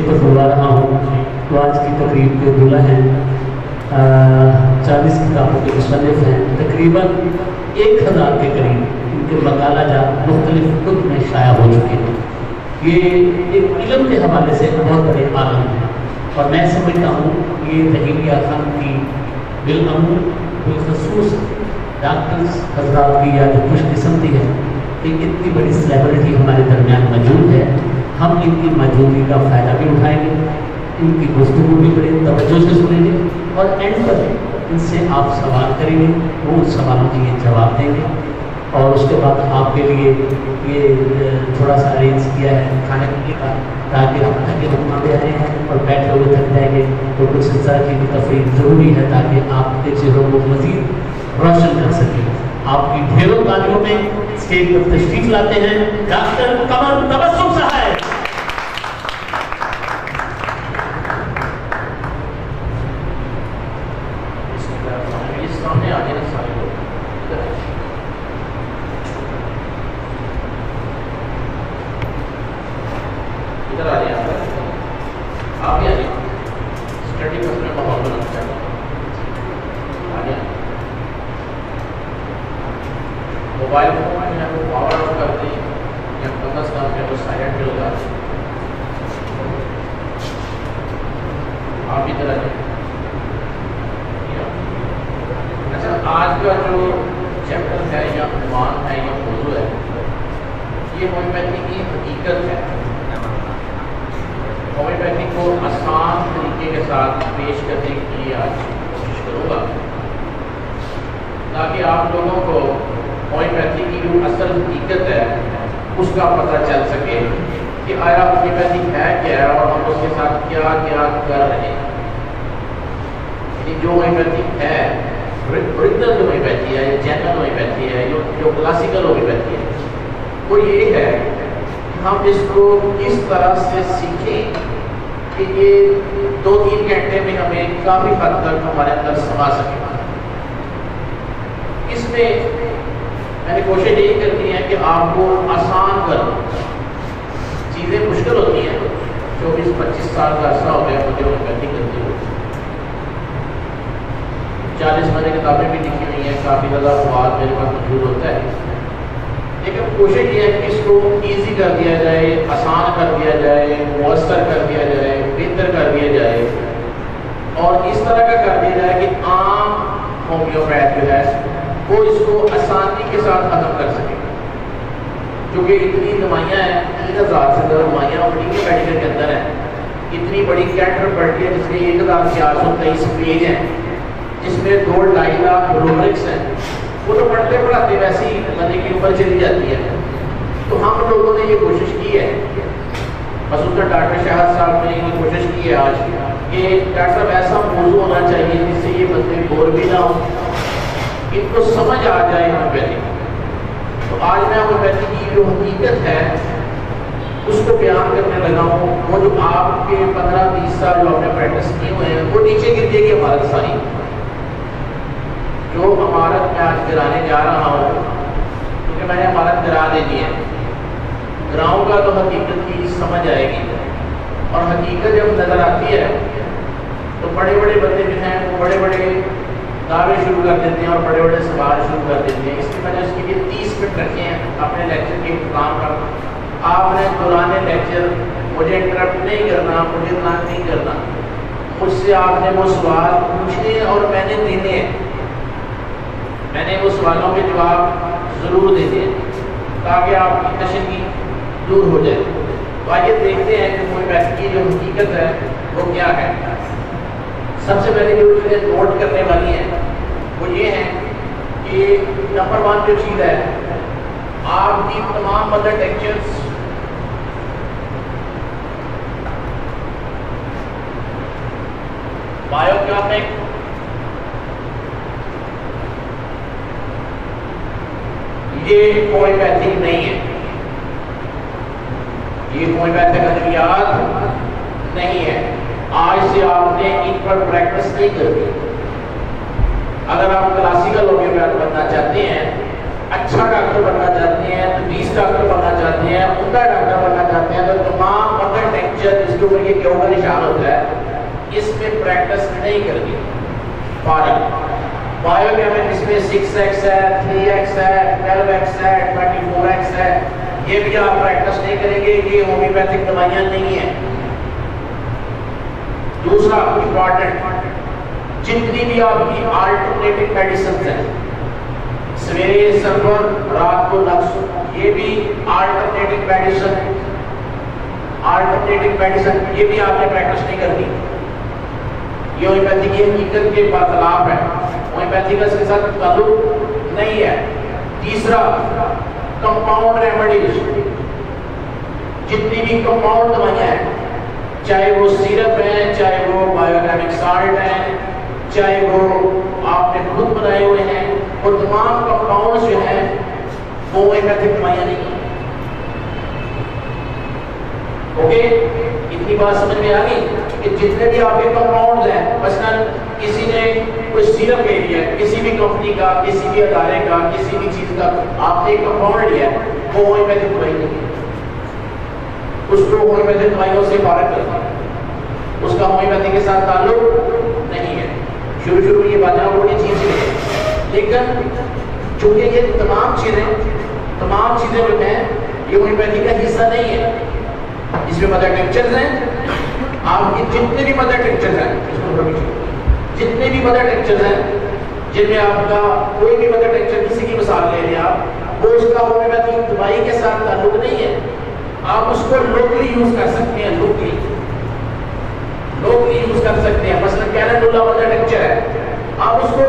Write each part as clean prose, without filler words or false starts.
پر بلوا رہا ہوں تو آج کی تقریب کے دلہا ہیں 40 کتابوں کے مصنف ہیں، تقریباً 1000 کے قریب ان کے مقالہ جات مختلف کتب میں شائع ہو چکے ہیں۔ یہ ایک علم کے حوالے سے بہت بڑے عالم ہیں، اور میں سمجھتا ہوں یہ تحیریہ خان کی بالعموم بالخصوص ڈاکٹرز حضرات کی یا جو خوش قسمتی ہے کہ اتنی بڑی سیلیبریٹی ہمارے درمیان موجود ہے۔ ہم ان کی موجودگی کا فائدہ بھی اٹھائیں گے، ان کی گفتگو بھی بڑی توجہ سے سنیں گے، اور اینڈ پر ان سے آپ سوال کریں گے، وہ ان سوالوں کے یہ جواب دیں گے، اور اس کے بعد آپ کے لیے یہ تھوڑا سا ارینج کیا ہے کھانے پینے کا، تاکہ ہم تھکے وہاں پہ آئے ہیں اور بیٹھے ہوئے تھک جائیں گے تو کچھ اس طرح کی تفریح ضروری ہے تاکہ آپ کے چہروں کو مزید روشن کر سکیں۔ آپ کی ڈھیروں تالیوں میں اسٹیج پر تشریف لاتے ہیں ڈاکٹر قمر تبسم صاحب۔ موبائل فون ہے وہ پاور آف کر دیں یا کم از کم ہے وہ سائلنٹ پہ لگا دیں۔ آپ ادھر آ جائیں۔ اچھا، آج کا جو چیپٹر ہے یا عنوان ہے یا موضوع ہے یہ ہومیوپیتھی کی حقیقت ہے۔ ہومیوپیتھی کو آسان طریقے کے ساتھ پیش کرنے کے لیے آج کوشش کروں گا تاکہ آپ لوگوں کو ہومیوپیتھی کی جو اصل حقیقت ہے اس کا پتہ چل سکے کہ آیا ہومیوپیتھی ہے کیا ہے اور ہم اس کے ساتھ کیا کیا کر رہے ہیں۔ یعنی جو ہومیوپیتھی ہے، اوریجنل جو ہومیوپیتھی ہے یا جنرل ہومیوپیتھی ہے، جو کلاسیکل ہومیوپیتھی ہے، وہ یہ ہے کہ ہم اس کو کس طرح سے سیکھیں کہ یہ 2-3 گھنٹے میں ہمیں کافی حد تک ہمارے اندر سما سکے۔ اس میں نے کوشش یہی کرنی ہے کہ آپ کو آسان کرنا۔ چیزیں مشکل ہوتی ہیں، 24-25 سال کا عرصہ ہو گیا مجھے ہومیوپیتھی کرتے ہوئے، 40 میں نے کتابیں بھی لکھی ہوئی ہیں، کافی زیادہ مواد میرے پاس موجود ہوتا ہے، لیکن کوشش یہ ہے کہ اس کو ایزی کر دیا جائے، آسان کر دیا جائے، مؤثر کر دیا جائے، بہتر کر دیا جائے، اور اس طرح کا کر دیا جائے کہ عام ہومیوپیتھ جو ہے وہ اس کو آسانی کے ساتھ ختم کر سکے۔ کیونکہ اتنی دوائیاں ہیں، 3000 سے زیادہ دوائیاں میڈیکل کے اندر ہیں، اتنی بڑی کیٹر پڑتی ہے جس میں 1423 پیج ہیں، جس میں 2-2.5 لاکھ روبرکس ہیں، وہ تو پڑھتے پڑھاتے ویسے ہی بندے کی اوپر چلی جاتی ہے۔ تو ہم لوگوں نے یہ کوشش کی ہے، خصوصاً ڈاکٹر شاہد صاحب نے یہ کوشش کی ہے آج کہ ڈاکٹر صاحب ایسا موضوع ہونا چاہیے جس سے یہ بندے بور بھی نہ ہوں، ان کو سمجھ آ جائے ہومیوپیتھی۔ تو آج میں ہومیوپیتھی کی جو حقیقت ہے اس کو بیان کرنے لگا ہوں۔ وہ جو آپ کے 15-20 سال جو آپ نے پریکٹس کیے ہوئے ہیں وہ نیچے گر جائے گی عمارت ساری۔ جو عمارت میں آج گرانے جا رہا ہوں، کیونکہ میں نے عمارت گرا دینی ہے، گراؤں گا تو حقیقت کی سمجھ آئے گی، اور حقیقت جب نظر آتی ہے تو بڑے بڑے بندے جو ہیں وہ بڑے بڑے دعوے شروع کر دیتے ہیں اور بڑے بڑے سوال شروع کر دیتے ہیں۔ اس کی وجہ اس کے لیے 30 منٹ رکھے ہیں اپنے لیکچر کے اختتام پر۔ آپ نے دوران لیکچر مجھے انٹرپٹ نہیں کرنا، مجھے تنگ نہیں کرنا، مجھ سے آپ نے وہ سوال پوچھنے اور میں نے دینے ہیں، میں نے وہ سوالوں کے جواب ضرور دینے ہیں تاکہ آپ کی تشنی دور ہو جائے۔ تو آئیے دیکھتے ہیں کہ ہومیوپیتھی کی جو حقیقت ہے وہ کیا ہے۔ سب سے پہلے جو چیزیں نوٹ کرنے والی ہیں وہ یہ ہیں کہ نمبر 1 جو چیز ہے، آپ کی تمام مدر ٹیکچرز بایوکیمک، یہ ہومیوپیتھی نہیں ہے، یہ ہومیوپیتھک ادویات نہیں ہے۔ آج سے آپ نے ان پر پریکٹس نہیں کرنی۔ اگر آپ کلاسیکل ہومیوپیتھ بننا چاہتے ہیں، اچھا ڈاکٹر بننا چاہتے ہیں، تمیز ڈاکٹر بننا چاہتے ہیں، عمدہ ڈاکٹر بننا چاہتے ہیں، تو تمام مدر ٹیکچر ٹیچر جس کے اوپر یہ کیوں کا نشان ہوتا ہے اس میں پریکٹس نہیں کرنی فارغ بایو کیمسٹری اس میں 6x ہے 3x ہے 12x ہے 24x ہے یہ بھی آپ پریکٹس نہیں کریں گے یہ ہومیوپیتھک دوائیاں نہیں ہیں دوسرا امپورٹنٹ جتنی بھی آپ کی آلٹرنیٹو میڈیسنز ہیں سویرے سرور رات کو نقص یہ بھی آلٹرنیٹو میڈیسن یہ بھی آپ نے پریکٹس نہیں کرنی یہ ہومیوپیتھی کی حقیقت کے برخلاف ہے ہومیوپیتھی کا اس کے ساتھ تعلق نہیں ہے تیسرا کمپاؤنڈ ریمیڈیز جتنی بھی کمپاؤنڈ دوائیاں ہیں چاہے وہ سیرپ ہیں چاہے وہ بایوکیمک سالٹ ہیں چاہے وہ آپ نے خود بنائے ہوئے ہیں وہ تمام کمپاؤنڈز جو ہیں وہ ہومیوپیتھک دوائیاں نہیں ہیں اوکے اتنی بات سمجھ میں آ گئی کہ جتنے بھی آپ کے کمپاؤنڈز ہیں مثلا کسی نے کوئی سیرپ لے لیا ہے کسی بھی کمپنی کا کسی بھی ادارے کا کسی بھی چیز کا آپ نے ایک کمپاؤنڈ لیا ہے وہ ہومیوپیتھک دوائی نہیں ہے اس کو ہومیوپیتھک دوائیوں سے فارغ کر دیں اس کا ہومیوپیتھی کے ساتھ تعلق نہیں ہے شروع میں یہ باتیں بڑی چیزیں ہیں لیکن چونکہ یہ تمام چیزیں جو ہیں یہ ہومیوپیتھی کا حصہ نہیں ہے اس میں مدر ٹیکچرز ہیں آپ کے جتنے بھی مدر ٹیکچرز ہیں جتنے بھی مدر ٹیکچرز ہیں جن میں آپ کا کوئی بھی مدر ٹیکچر کسی کی مثال لے لیں آپ وہ اس کا ہومیوپیتھی دوائی کے ساتھ تعلق نہیں ہے آپ اس کو لوکلی یوز کر سکتے ہیں لوکلی یوز کر سکتے ہیں مثلا کینیڈولا مدر ٹیکچر ہے آپ اس کو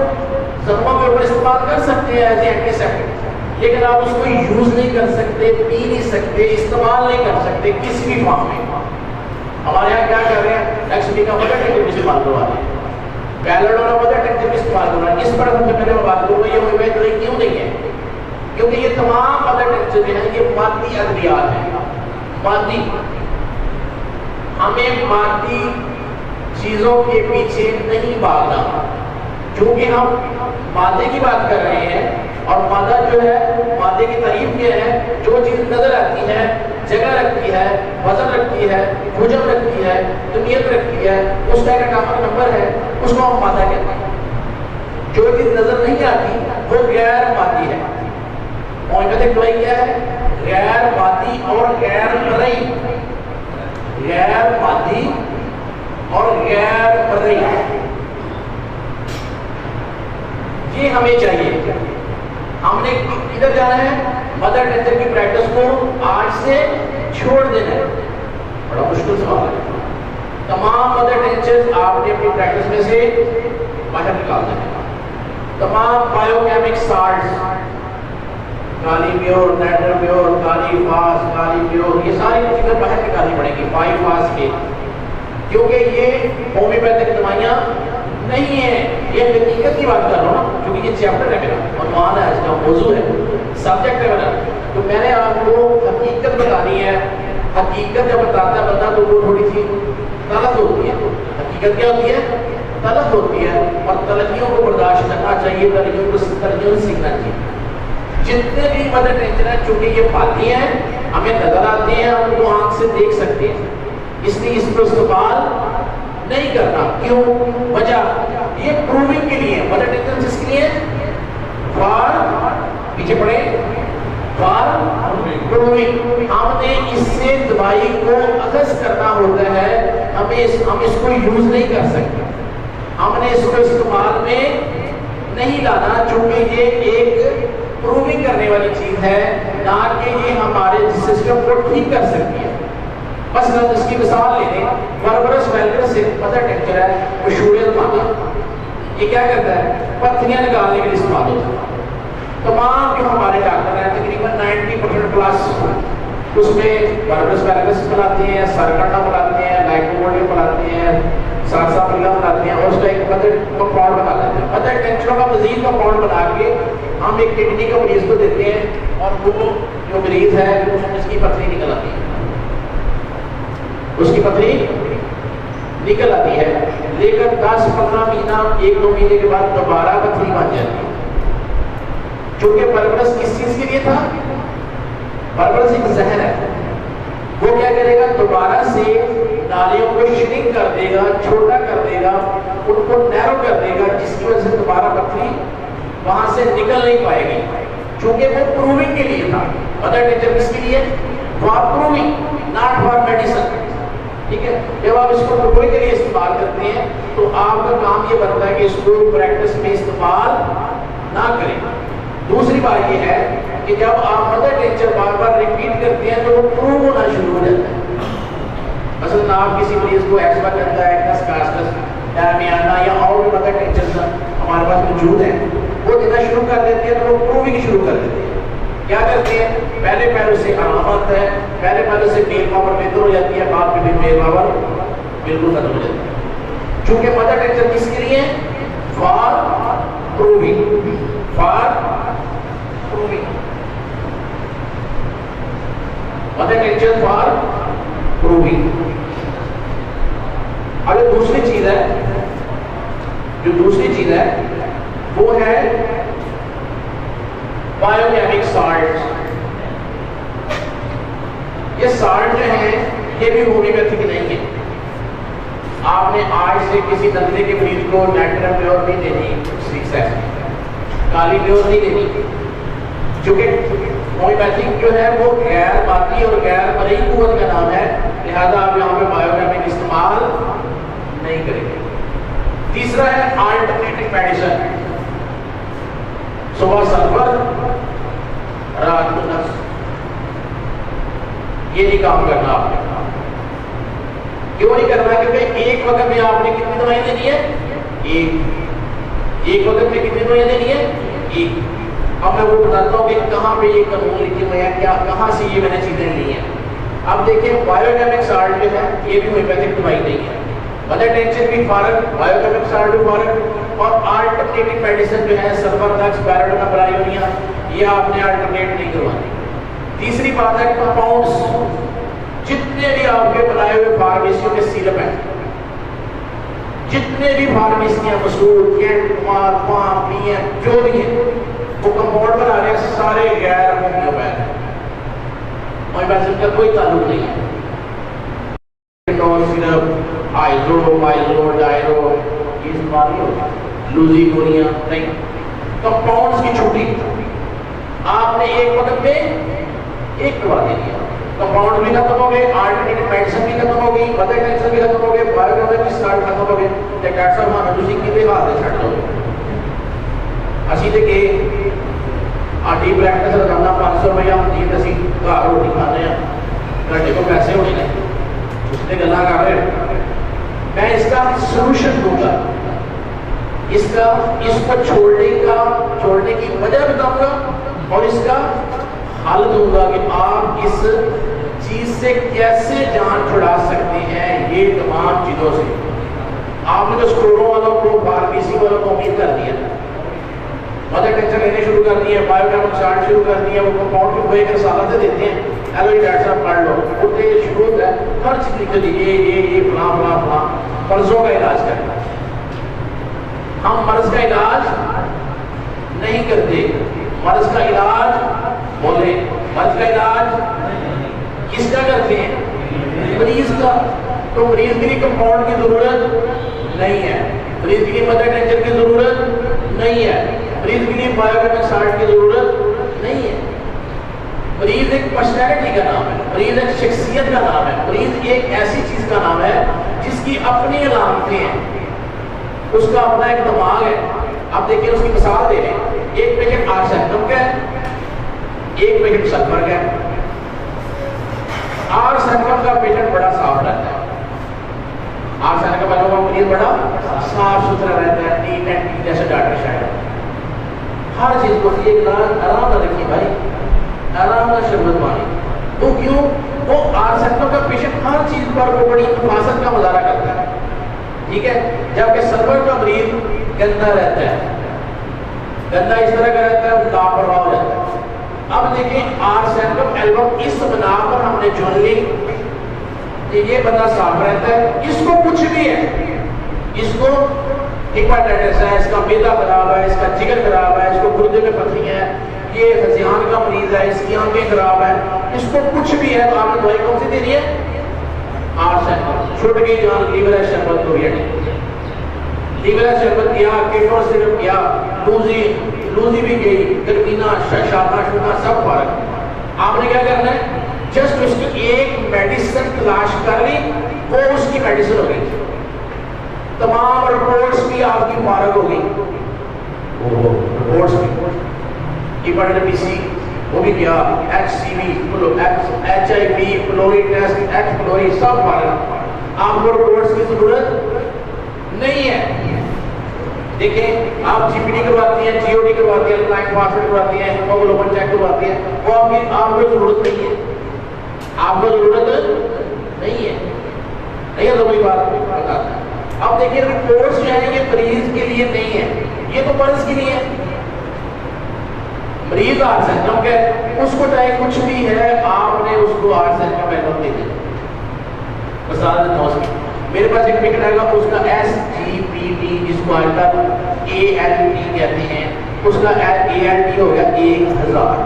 زخموں کے اوپر استعمال کر سکتے ہیں ایز اے اینٹی سیپٹک لیکن آپ اس کو یوز نہیں کر سکتے پی نہیں سکتے استعمال نہیں کر سکتے کسی بھی فارم میں ہمارے یہاں کیا کر رہے ہیں ایکسپی کا مدر ٹیکچر استعمال کروا رہے ہیں پیلوڈولا مدر ٹیکچر استعمال کروا رہے ہیں اس پر ہم سے پہلے میں بات کروں گا یہ ہومیوپیتھی کیوں نہیں ہے کیونکہ یہ تمام مدر ٹیکچر جو ہیں یہ مادی ادویات ہیں مادی ہمیں مادی چیزوں کے پیچھے نہیں بھاگنا چونکہ ہم مادے کی بات کر رہے ہیں اور مادہ جو ہے مادے کی تعریف یہ ہے جو چیز نظر آتی ہے جگہ رکھتی ہے وزن رکھتی ہے حجم رکھتی ہے کمیت رکھتی ہے اس کا ایک اٹامک نمبر ہے اس کو ہم مادہ کہتے ہیں جو چیز نظر نہیں آتی وہ غیر مادی ہے ہومیوپیتھک دوائی کیا ہے غیر مادی اور غیر مرئی غیر مادی اور غیر مرئی یہ ہمیں چاہیے ہم نے ادھر جانا ہے مدر ٹیکچر کی پریکٹس کو آج سے چھوڑ دینا ہے بڑا مشکل سوال ہے تمام مدر ٹیکچرز آپ نے اپنی پریکٹس میں سے باہر نکالنا ہے تمام بایوکیمک سالٹس کالی پیور نیٹر پیور کالی فاس کالی پیور یہ ساری چیزیں باہر نکالنی پڑیں گی 5 فاس کے کیونکہ یہ ہومیوپیتھک دوائیاں نہیں ہے یہ حقیقت کی بات کر رہا ہوں کیونکہ یہ چیپٹر ہے میرا عنوان ہے آج کا موضوع ہے سبجیکٹ ہے میرا تو میں نے آپ کو حقیقت بتانی ہے حقیقت جب بتاتا ہے بندہ تو وہ تھوڑی سی غلط ہوتی ہے حقیقت کیا ہوتی ہے غلط ہوتی ہے اور غلطیوں کو برداشت کرنا چاہیے غلطیوں کو سیکھنا چاہیے جتنے بھی مدر ٹیکچر ہیں چونکہ یہ پاتی ہیں ہمیں نظر آتے ہیں ہم کو آنکھ سے دیکھ سکتے ہیں اس لیے اس کو استعمال نہیں کرنا کیوں وجہ یہ پروونگ کے لیے مدر ٹیکچر جس کے لیے فار پیچھے پڑے فار پروونگ ہم نے اس سے دوائی کو اخذ کرنا ہوتا ہے ہم اس کو یوز نہیں کر سکتے ہم نے اس کو استعمال میں نہیں لانا چونکہ یہ ایک پروونگ کرنے والی چیز ہے نہ کہ یہ ہمارے سسٹم کو ٹھیک کر سکتی ہے بس اس کی مثال لے لیں بربرس ویلگر سے مدر ٹیکچر ہے مشہوریت مادہ یہ کیا کرتا ہے پتھریاں نکالنے کے لیے استعمال ہوتا ہے تمام جو ہمارے ڈاکٹر ہیں تقریباً 90% پلس اس میں بربرس ویلگرس بناتے ہیں سرکٹا بناتے ہیں لائکوموڈیا بناتے ہیں سارسا پلا بناتے ہیں اور اس کا ایک مدر کمپاؤنڈ بنا دیتے ہیں مدر ٹیکچروں کا مزید کمپاؤنڈ بنا کے ہم ایک کڈنی کا مریض کو دیتے ہیں اور وہ جو مریض ہے اس کی پتھری نکل آتی ہے اس کی پتھری نکل آتی ہے لیکن 10-15 مہینہ 1-2 مہینے کے بعد دوبارہ پتھری بن جاتی ہے چونکہ بربرس کس چیز کے لیے تھا بربرس ایک زہر ہے وہ کیا کرے گا؟ دوبارہ سے نالیوں کو شرنک کر دے گا، چھوٹا کر دے گا، ان کو نیرو کر دے گا، جس کی وجہ سے دوبارہ پتھری وہاں سے نکل نہیں پائے گی، چونکہ وہ پروونگ کے لیے تھا۔ مدر نیچر کس کے لیے؟ For proving, not for medicine, ٹھیک ہے؟ جب آپ اس کو پروونگ کے لیے استعمال کرتے ہیں تو آپ کا کام یہ بنتا ہے کہ اس کو پریکٹس میں استعمال نہ کریں۔ دوسری بات یہ ہے کہ جب آپ مدر نیچر بار بار ریپیٹ کرتے ہیں تو وہ پروو ہونا شروع ہو جاتا ہے۔ مثلا آپ کسی مریض کو ایکسپا کرتا ہے، ڈائمیانا یا اور بھی مدر نیچر ہمارے پاس موجود ہیں، وہ دینا شروع کر دیتے ہیں تو وہ پروونگ شروع کر دیتے ہیں۔ کیا کرتے ہیں؟ پہلے پہلو سے آرام آتا ہے، پہلے پہلو سے میل پاور بہتر ہو جاتی ہے، بعد میں بھی میل پاور بالکل ختم ہو جاتی ہے، چونکہ مدر نیچر کس کے لیے؟ For proving, for proving, mother nature for proving. اگر دوسری چیز ہے، جو دوسری چیز ہے وہ ہے بایوکیمک سالٹ۔ یہ سالٹ جو ہیں یہ بھی ہومیوپیتھک نہیں ہے۔ آپ نے آج سے کسی نزلے کے مریض کو نیٹرل پیور نہیں دینی، کالی پیور نہیں دینی، کیونکہ ہومیوپیتھک جو ہے وہ غیر مادی اور غیر مرئی قوت کا نام ہے، لہذا آپ یہاں پہ بایوکیمک استعمال نہیں کریں گے۔ تیسرا ہے آلٹرنیٹو میڈیسن، صبح سلفر رات کو نفس، یہ نہیں کام کرنا آپ نے۔ کیوں نہیں کرنا؟ کیونکہ ایک وقت میں آپ نے کتنی دوائیں دینی ہے؟ ایک وقت میں کتنی دوائیں دینی ہے؟ ایک۔ اب میں وہ بتاتا ہوں کہ کہاں پہ یہ قانون لکھے ہوئے ہیں، کیا کہاں سے یہ میں نے چیزیں لی ہیں۔ اب دیکھیں بایوکیمک سالٹ جو ہے یہ بھی ہومیوپیتھک دوائی نہیں ہے، مدر نیچر بھی فارغ، بایوکیمک سالٹ بھی فارغ، اور آلٹرنیٹو میڈیسن جو ہے سلفر ڈکس، پیراڈونا، برائیونیا، یہ آپ نے آلٹرنیٹ نہیں کروانی۔ تیسری بات ہے کمپاؤنڈس، جتنے بھی آپ کے بنائے ہوئے فارمیسیوں کے سیرپ ہیں، جتنے بھی فارمیسیاں مسعود، کینٹ، کمار، فام، پی ایم جو بھی ہیں وہ کمپاؤنڈ بنا رہے ہیں، سارے غیر ہومیوپیتھ ہیں، ہومیوپیتھ کا کوئی تعلق نہیں ہے۔ سیرپ، آئزو، مائزو، ڈائرو، یہ استعمال نہیں ہوگا، لوزی گونیا نہیں، کمپاؤنڈس کی چھٹی۔ آپ نے ایک وقت میں ایک دوا دے دیا، کمپاؤنڈ بھی ختم ہو گئے، آلٹرنیٹو میڈیسن بھی ختم ہو گئی، مدر نیچر بھی ختم ہو گئے، بایوکیمک سالٹ ختم ہو گئے، تے ڈاکٹر صاحب مانو تسی کتے حال دے چھڈ دو۔ اسی تے کہ آڈی پریکٹس روزانہ 500 روپیہ ہوندی ہے تے اسی گھر روٹی کھانے ہیں، گھنٹے کو پیسے ہونے نے، اس نے گلا کر رہے ہیں۔ میں اس کا سولوشن دوں گا، اس کو چھوڑنے کی وجہ بتاؤں گا اور اس کا حل دوں گا کہ آپ اس چیز سے کیسے جان چھڑا سکتے ہیں یہ تمام چیزوں سے۔ آپ نے تو اسٹوروں والوں کو، فارمیسی والوں کو امید کر دیا، مدر نیچر لینے شروع کر دیے، بایوکیمک سالٹ شروع کر دیا، وہ کمپاؤنڈ کے بھوئے کے سالت سے دیتے ہیں، ہیلو جی ڈاکٹر صاحب پڑھ لو، اٹھتے یہ شروع ہوتا ہے، ہر چیز لکھ دی، یہ فلاں فلاں فلاں، مرضوں کا علاج کرنا۔ ہم مرض کا علاج نہیں کرتے، مرض کا علاج بولے، مرض کا علاج کس کا کرتے ہیں؟ مریض کا۔ تو مریض کے لیے کمپاؤنڈ کی ضرورت نہیں ہے، مریض کے لیے مدر نیچر کی ضرورت نہیں ہے، مریض کے لیے بایوکیمک سالٹ کی ضرورت نہیں ہے۔ مریض ایک پرسنالٹی کا نام ہے، مریض ایک شخصیت کا نام ہے، مریض ایک ایسی چیز کا نام ہے جس کی اپنی علامتیں ہیں، اس کا اپنا ایک دماغ ہے۔ آپ دیکھیں اس کی مثال دے رہے ہیں، ایک پیشنٹ آرسینکم کا ہے، ایک پیشنٹ سلفر کا ہے۔ آرسینکم کا پیشنٹ بڑا صاف رہتا ہے، آرسینکم والوں کا مریض بڑا صاف ستھرا رہتا ہے، نیٹ اینڈ کلین، جیسے ڈاکٹر شاید ہر چیز کو ایک آرام نہ رکھیے بھائی، آرام نہ شربت پانی۔ تو کیوں؟ وہ آرسینکم کا پیشنٹ ہر چیز پر وہ بڑی حفاظت کا مظاہرہ کرتا ہے، ٹھیک ہے، جبکہ سلفر کا مریض گندا رہتا ہے، گندا اس طرح کا رہتا ہے، وہ لاپرواہ ہو جاتا ہے۔ اب دیکھیں آرسینکم ایلبم اس بنا پر ہم نے چن لی کہ یہ بندہ صاف رہتا ہے، اس کو کچھ بھی ہے، اس کو ہیپاٹائٹس ہے، اس کا معدہ خراب ہے، اس کا جگر خراب ہے، اس کو گردے میں پتھریاں ہیں، یہ ہذیان کا مریض ہے، اس کی آنکھیں خراب ہے، اس کو کچھ بھی ہے تو آپ نے دوائی کون سی دینی ہے؟ چھٹ گئی جان لیورا شربت کو لیورا شربت کیا، کیٹو صرف کیا، لوزی بھی گئی، گرمینا شاپا شونا سب فرق۔ آپ نے کیا کرنا ہے؟ جسٹ اس کی ایک میڈیسن تلاش کر لی، وہ اس کی میڈیسن ہو گئی، تمام رپورٹس بھی آپ کی فارغ ہو گئی، رپورٹس بھی ہیپاٹائٹس سی وہ بھی کیا، H C V, H I V, pylori test, H pylori سب فارغ، آپ کو رپورٹس کی ضرورت نہیں ہے۔ دیکھیں آپ جی پی ڈی کرواتی ہیں، جی او ڈی کرواتی ہیں، لائن فاسفیٹ کرواتی ہیں، ہیموگلوبن چیک کرواتی ہیں، وہ آپ کو ضرورت نہیں ہے، آپ کو ضرورت نہیں ہے، نہیں ہے تو کوئی بات بتاتا ہے۔ اب دیکھیں رپورٹس جو ہیں یہ مریض کے لیے نہیں ہے، یہ تو مرض کے لیے ہے۔ مریض آرسن کم کہ اس کو چاہے کچھ بھی ہے، آپ نے اس کو آرسن کا پہلو دے دیں۔ مثال دیتا ہوں، میرے پاس ایک پکٹ آئے گا، اس کا ایس جی پی ٹی جس کو آج تک اے ایل ٹی کہتے ہیں، اس کا اے ایل ٹی ہو گیا 1000۔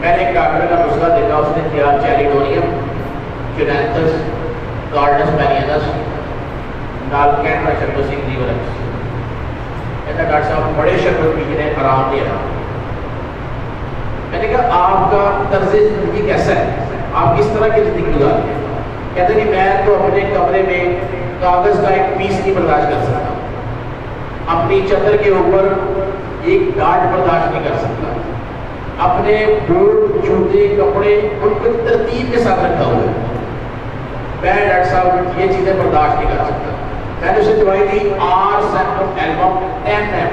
میں نے ایک ڈاکٹر کا نسخہ دیکھا، اس نے دیا چیریڈونیم، فینانتس، گارڈنس مینینس، ڈالکین کا شربت لیورکس۔ کہتا ڈاکٹر صاحب بڑے شربت پی کے آرام دے رہا۔ میں نے کہا آپ کا طرز زندگی کیسا ہے، آپ کس طرح کی زندگی گزارتے ہیں؟ کہتے ہیں کہ میں تو اپنے کمرے میں کاغذ کا ایک پیس نہیں برداشت کر سکتا، اپنی چادر کے اوپر ایک ڈاٹ برداشت نہیں کر سکتا، اپنے بوٹ جوتے کپڑے ان کو ترتیب کے ساتھ رکھا ہوا ہے، میں ڈاکٹر صاحب یہ چیزیں برداشت نہیں کر سکتا۔ میں نے اسے دوائی دی آر سینکم ایلبم 10 ایم،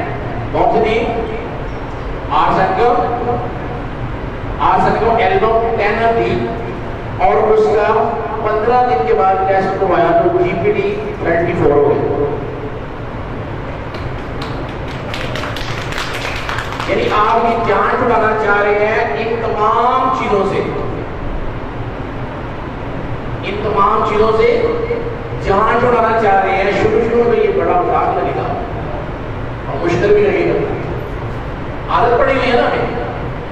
کون سی دی؟ آر سینکم ایلبم 10 ایم دی، اور اس کا 15 دن کے بعد ٹیسٹ کروایا تو جی پی ڈی 24 ہو گئی۔ یعنی آپ کی جان چھڑانا چاہ رہے ہیں ان تمام چیزوں سے، ان تمام چیزوں سے جان چھڑانا چاہ رہے ہیں۔ شروع میں یہ بڑا مذاق لگے گا اور مشکل بھی لگے گا، عادت پڑی ہوئی ہے نا ہمیں۔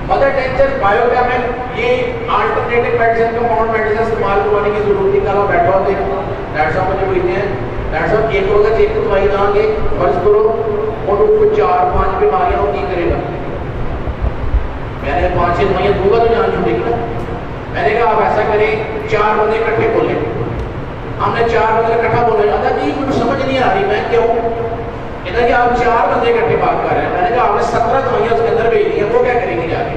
مدر ٹینشن بایو کیمک یہ آلٹرنیٹو میڈیسن کمپاؤنڈ میڈیسن استعمال کروانے کی ضرورت نہیں، کل بیٹھا ہوتے ہیں ڈاکٹر صاحب مجھے پوچھتے ہیں ڈاکٹر صاحب ایک وقت ایک دوائی دیں گے، فرض کرو اور ان کو 4-5 بیماریاں وہ کی کرے گا، میں نے 5-6 دوائیاں دوں گا تو جان چھوٹے گی نا۔ میں نے کہا آپ ایسا کریں 4 بندے اکٹھے بولیں، ہم نے 4 بندے اکٹھا بولے، کہا جی مجھے سمجھ نہیں آ رہی میں کیوں، کہتا کہ آپ 4 بندے اکٹھے بات کر رہے ہیں۔ میں نے کہا آپ نے 17 دوائیاں اس کے اندر بھیج دی ہیں، وہ کیا کریں گے جا کے؟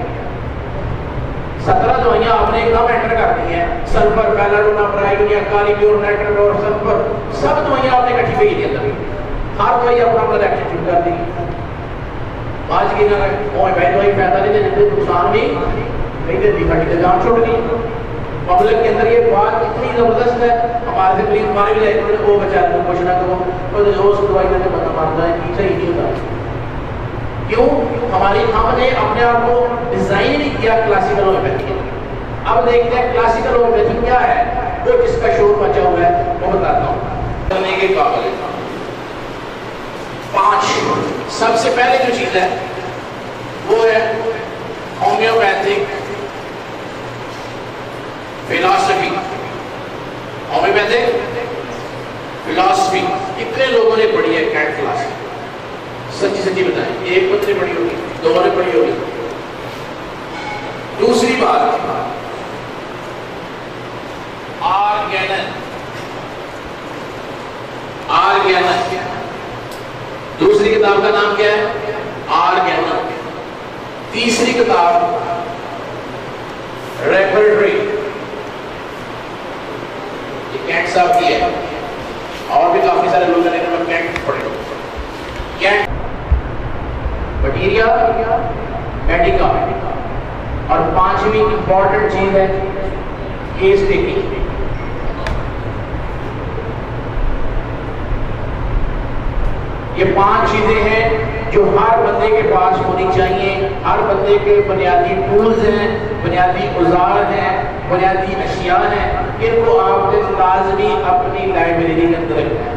17 دوائیاں آپ نے ایک دم انٹر کر دی ہیں، سلفر، بیلاڈونا، برائیونیا، کالیبیور، نائٹرڈور، سلفر، سب دوائیاں آپ نے اکٹھی بھیج دی اندر، ہر دوائی اپنا اپنا ریئیکشن شروع کر دی۔ آج کی نہ وہ دوائی فائدہ نہیں دیتی، نقصان بھی نہیں دیتی، ہماری جان چھوڑ گئی۔ پبلک کے اندر یہ بات اتنی زبردست ہے، ہمارے سے پولیس مارے بھی جائے وہ بیچارے کو کچھ نہ کرو جو اس دوائی میں بندہ مارتا ہے پیچھے ہی نہیں ہوتا۔ کیوں؟ ہم نے اپنے آپ کو ڈیزائن نہیں کیا کلاسیکل ہومیوپیتھی۔ اب دیکھتے ہیں کلاسیکل ہومیوپیتھی کیا ہے، وہ جس کا شور مچا ہوا ہے وہ بتاتا ہوں۔ کرنے کے قابل 5 سب سے پہلے جو چیز ہے وہ ہے ہومیوپیتھک فلاسفی۔ ہومیوپیتھک فلاسفی کتنے لوگوں نے پڑھی ہے؟ کیٹ فلاسفی، سچی سچی بتائیں، ایک بندے پڑھی ہوگی، 2 نے پڑھی ہوگی۔ دوسری بات آرگینن، دوسری کتاب کا نام کیا ہے؟ آرگینن۔ تیسری کتاب ریپرٹری، یہ کینٹ صاحب کی ہے، اور بھی کافی سارے لوگ ہیں میں کینٹ پڑھے ہوں۔ کینٹ بٹیریا میڈیکا، اور 5ویں امپورٹنٹ چیز ہے کیس ٹیکنگ۔ یہ 5 چیزیں ہیں جو ہر بندے کے پاس ہونی چاہیے۔ ہر بندے کے بنیادی ٹولز ہیں، بنیادی اوزار ہیں، بنیادی اشیاء ہیں، ان کو آپ نے لازمی اپنی لائبریری کے اندر رکھنا ہے۔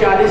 40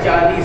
40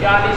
40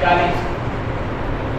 40।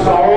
100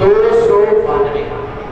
292।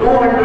292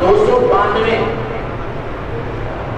292।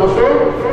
272।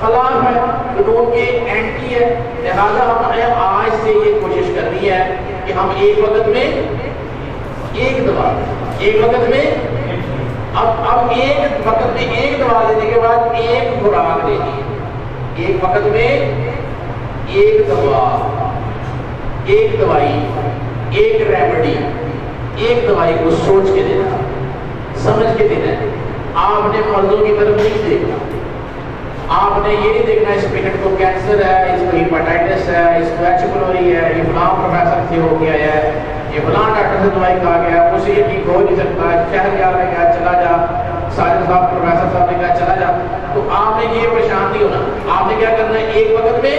خلاف ہے، قانون کے اینٹی ہے، لہذا ہمیں آج سے یہ کوشش کرنی ہے کہ ہم ایک وقت میں ایک دوا، ایک وقت میں اب ایک وقت میں ایک دوا دینے کے بعد ایک خوراک دینی ہے، ایک وقت میں ایک دوا، ایک دوائی، ایک ریمیڈی، ایک دوائی کو سوچ کے دینا، سمجھ کے دینا ہے۔ آپ نے مرضوں کی طرف نہیں دیکھنا، آپ نے یہ نہیں دیکھنا اس پیشنٹ کو کینسر ہے، اس کو ہیپاٹائٹس ہے، اس کو ایچ پلوری ہے، یہ فلاں پروفیسر سے ہو گیا ہے، یہ فلاں ڈاکٹر سے دوائی کھا گیا، مجھ سے یہ ٹھیک ہو نہیں سکتا، شہر جا رہے کہا چلا جا، سارے صاحب پروفیسر صاحب نے کہا چلا جا۔ تو آپ نے یہ پریشان نہیں ہونا، آپ نے کیا کرنا ہے، ایک وقت میں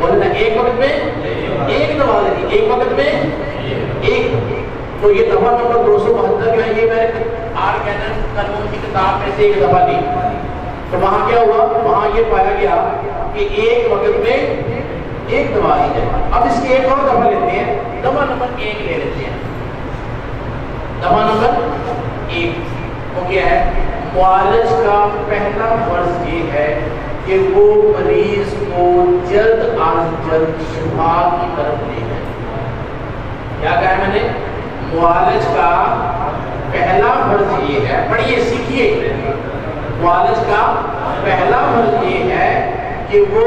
بولنا، ایک وقت میں ایک دوا دینی، ایک وقت میں ایک۔ تو یہ دفعہ نمبر 272 جو ہے یہ میں نے آرگینن قانون کی کتاب میں سے ایک دفعہ لی، تو وہاں کیا ہوا، وہاں یہ پایا گیا کہ ایک وقت میں ایک دوا لی جائے۔ اب اس کے ایک اور دفعہ لیتے ہیں، دفعہ نمبر 1 لے لیتے ہیں۔ دفعہ نمبر 1 وہ کیا ہے، معالج کا پہلا فرض یہ ہے کہ وہ مریض کو جلد از جلد شفا کی طرف لے جائے۔ کیا کہا ہے میں نے، معالج کا پہلا فرض یہ ہے، پڑھیے سیکھیے، معالج کا پہلا فرض یہ ہے کہ وہ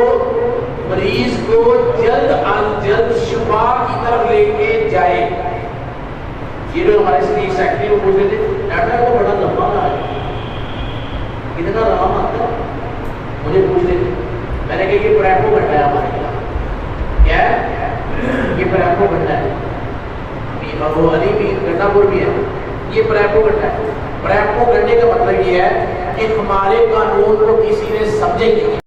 مریض کو جلد از جلد شفا کی طرف لے کے جائے۔ یہ جو ہمارے اسٹیٹ سیکٹری وہ پوچھ رہے تھے، ڈاکٹر کو بڑا لمبا رہا ہے، کتنا رام آتا ہے، مجھے پوچھ رہے تھے، میں نے کہا یہ پریپو گھنٹہ ہے ہمارے یہاں، کیا ہے یہ پریپو گھنٹہ ہے، ابو علی بھی گنڈا پور بھی ہے، یہ پریپو گھنٹہ ہے۔ پریپو گھنٹے کا مطلب یہ ہے کہ ہمارے قانون کو کسی نے سمجھے نہیں،